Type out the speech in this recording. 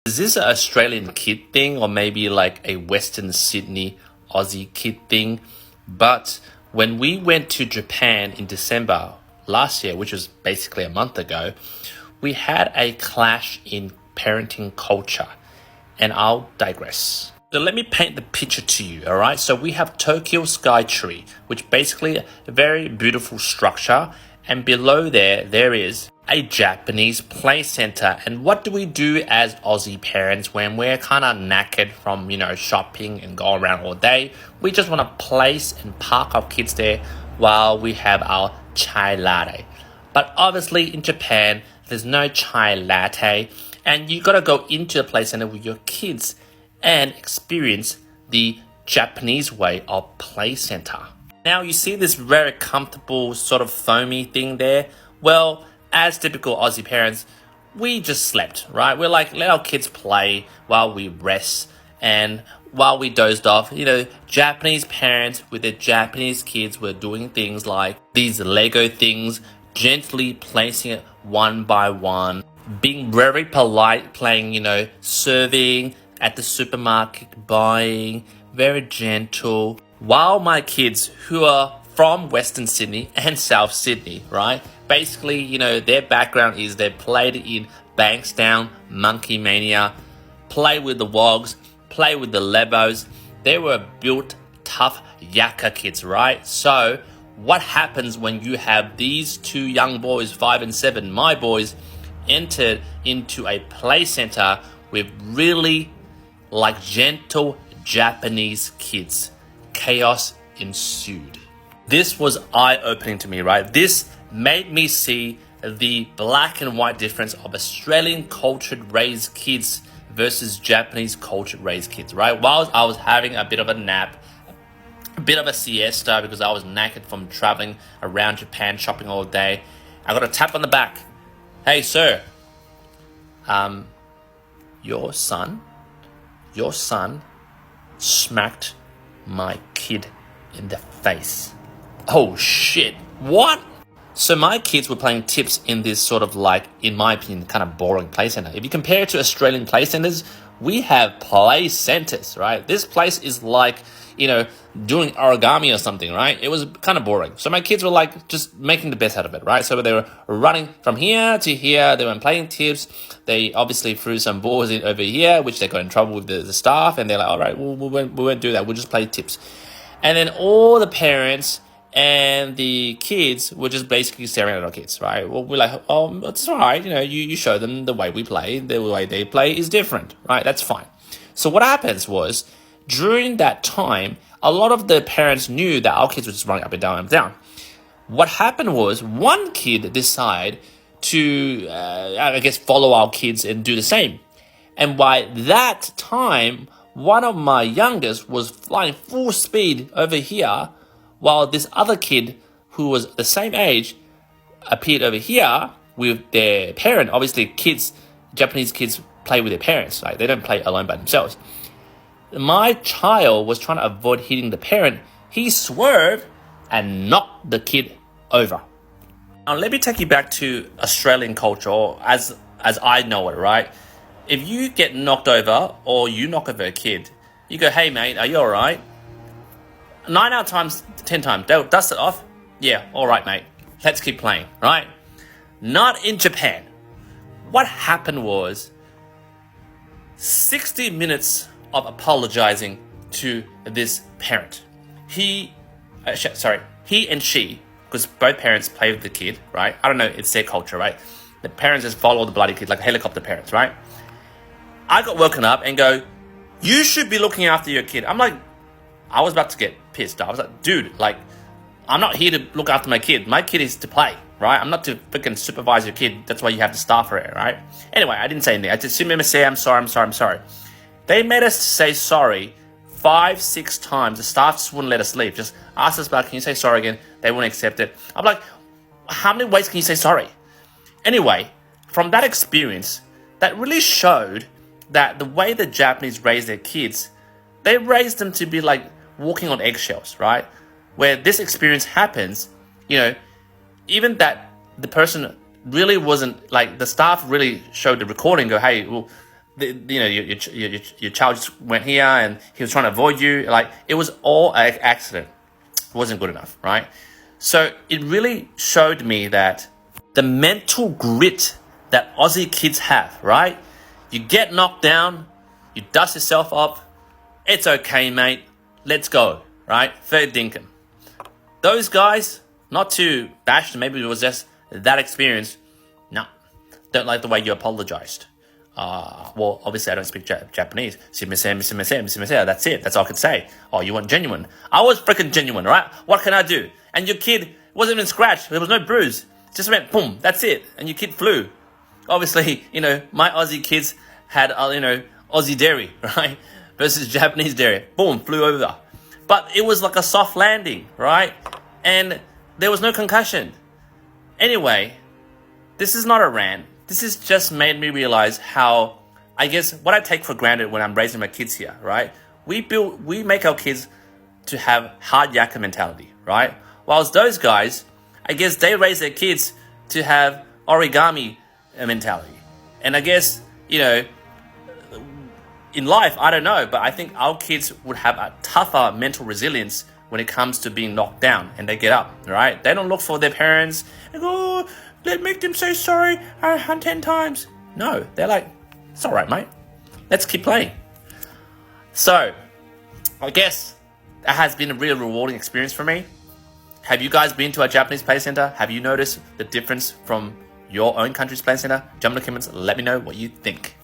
Is this an Australian kid thing or maybe like a Western Sydney Aussie kid thing? But when we went to Japan in December last year, which was basically a month ago, we had a clash in parenting culture. And I'll digress. So let me paint the picture to you, all right? So we have Tokyo Skytree, which basically a very beautiful structure. And below there is a Japanese play center. And what do we do as Aussie parents when we're kind of knackered from, shopping and going around all day? We just want to place and park our kids there while we have our chai latte. But obviously in Japan, there's no chai latte. And you got to go into the play center with your kids and experience the Japanese way of play center. Now you see this very comfortable sort of foamy thing there. Well, as typical Aussie parents, we just slept, right? We're like, let our kids play while we rest and while we dozed off. Japanese parents with their Japanese kids were doing things like these Lego things, gently placing it one by one, being very polite, playing, serving at the supermarket, buying, very gentle. While my kids, who are from Western Sydney and South Sydney, right? Basically, their background is they played in Bankstown, Monkey Mania, play with the Wogs, play with the Lebos. They were built tough yakka kids, right? So what happens when you have these two young boys, 5 and 7, my boys, entered into a play center with really gentle Japanese kids? Chaos ensued. This was eye-opening to me, right? This made me see the black and white difference of Australian cultured raised kids versus Japanese cultured raised kids, right? While I was having a bit of a nap, a bit of a siesta because I was knackered from traveling around Japan shopping all day, I got a tap on the back. Hey, sir, your son smacked my kid in the face. Oh shit, what? So my kids were playing tips in this sort of in my opinion, kind of boring play center. If you compare it to Australian play centers, we have play centers, right? This place is doing origami or something, right? It was kind of boring. So my kids were just making the best out of it, right? So they were running from here to here. They were playing tips. They obviously threw some balls in over here, which they got in trouble with the staff. And they're like, all right, we won't do that. We'll just play tips. And then all the parents and the kids were just basically staring at our kids, right? Well, we're like, oh, it's all right. You show them the way we play. The way they play is different, right? That's fine. So what happens was, during that time, a lot of the parents knew that our kids were just running up and down, up and down. What happened was one kid decided to, follow our kids and do the same. And by that time, one of my youngest was flying full speed over here, while this other kid, who was the same age, appeared over here with their parent. Obviously, Japanese kids play with their parents, right? They don't play alone by themselves. My child was trying to avoid hitting the parent. He swerved and knocked the kid over. Now, let me take you back to Australian culture, or as I know it, right? If you get knocked over or you knock over a kid, you go, hey, mate, are you all right? 9 out of times, 10 times, they'll dust it off. Yeah, all right, mate. Let's keep playing, right? Not in Japan. What happened was 60 minutes of apologizing to this parent. He and she, because both parents play with the kid, right? I don't know, it's their culture, right? The parents just follow the bloody kid like helicopter parents, right? I got woken up and go, you should be looking after your kid. I was about to get pissed. I was like, dude, I'm not here to look after my kid. My kid is to play, right? I'm not to freaking supervise your kid. That's why you have the staff for it, right? Anyway, I didn't say anything. I just remember saying, I'm sorry. They made us say sorry 5-6 times. The staff just wouldn't let us leave. Just asked us back, can you say sorry again? They wouldn't accept it. I'm like, how many ways can you say sorry? Anyway, from that experience, that really showed that the way the Japanese raise their kids, they raise them to be walking on eggshells, right? Where this experience happens, even that the person really wasn't, the staff really showed the recording, go, hey, well, your child just went here and he was trying to avoid you. Like, it was all an accident. It wasn't good enough, right? So it really showed me that the mental grit that Aussie kids have, right? You get knocked down, you dust yourself up, it's okay, mate, let's go, right? Fair dinkum. Those guys, not to bash them, maybe it was just that experience. No, don't like the way you apologized. Well, obviously I don't speak Japanese. That's it. That's all I could say. Oh, you weren't genuine. I was freaking genuine, right? What can I do? And your kid wasn't even scratched. There was no bruise. Just went boom. That's it. And your kid flew. Obviously, my Aussie kids had, Aussie dairy, right? Versus Japanese dairy. Boom, flew over. But it was like a soft landing, right? And there was no concussion. Anyway, this is not a rant. This has just made me realize how, I guess, what I take for granted when I'm raising my kids here, right? We make our kids to have hard yakka mentality, right? Whilst those guys, I guess they raise their kids to have origami mentality. And I guess, in life, I don't know, but I think our kids would have a tougher mental resilience when it comes to being knocked down and they get up, right? They don't look for their parents and go, oh, let's make them say sorry 10 times. No, they're like, it's all right, mate. Let's keep playing. So, I guess that has been a real rewarding experience for me. Have you guys been to a Japanese play center? Have you noticed the difference from your own country's play center? Jump in the comments, let me know what you think.